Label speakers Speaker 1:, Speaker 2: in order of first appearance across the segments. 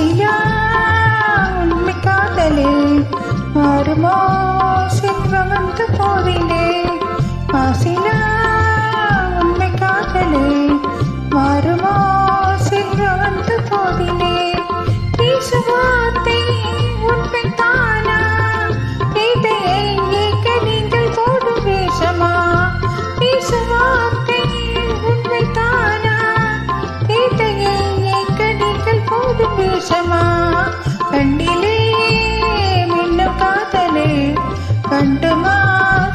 Speaker 1: மாசிலா உண்மை காதலே மாறுமோ செல்வம் வந்த போதிலே மாசிலா உண்மை காதலே மாறுமோ செல்வம் வந்த போதிலே பேசுவார்த்தை உண்மை தானா இதையை ஏக்க நீங்கள் போடும் வேஷமா பேசுவார்த்தை உண்மை தானா இதையை ஏக்க நீங்கள் போடும் வேஷமா கண்ணிலே மின்னும் காதலே கண்டுமா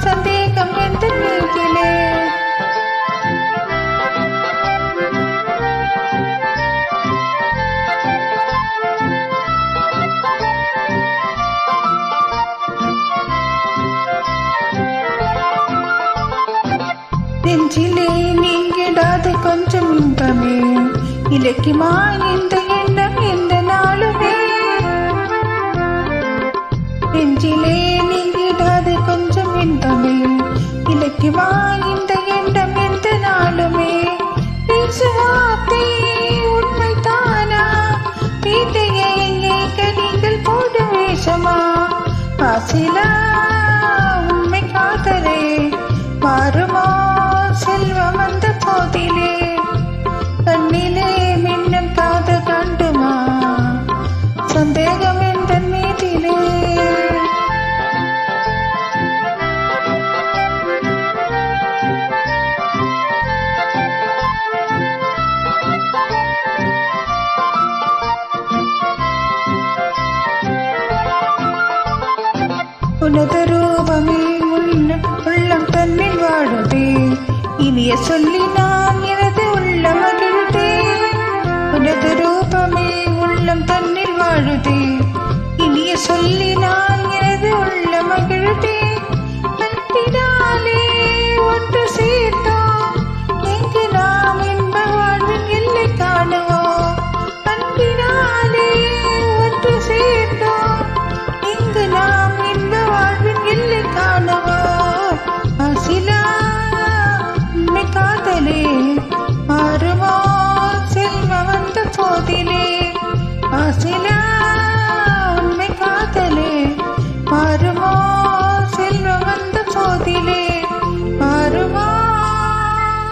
Speaker 1: சந்தேகம் எந்த நீக்கிலே நெஞ்சிலே நீங்கிடாது கொஞ்சம் இன்பமே இலக்கியமா இந்த எண்ணம் எந்த நாளுமே நெஞ்சிலே நீங்கிடாது கொஞ்சம் இன்பமே இலக்கியமா இந்த எண்ணம் எந்த நாளுமே பேசுவார்த்தை உண்மை தானா வீட்டையே ஏக்க நீங்கள் போடும் வேஷமா ஆசிலா உண்மை காதலே மாறுமா செல்வம் வந்த போதிலே கண்ணிலே மின்னும் காது கண்டுமா சந்தேகம் என்ற மீதிலே உனது ரூபமே உள்ளம் தன்னில் வாடுதே இனிய சொல்லினா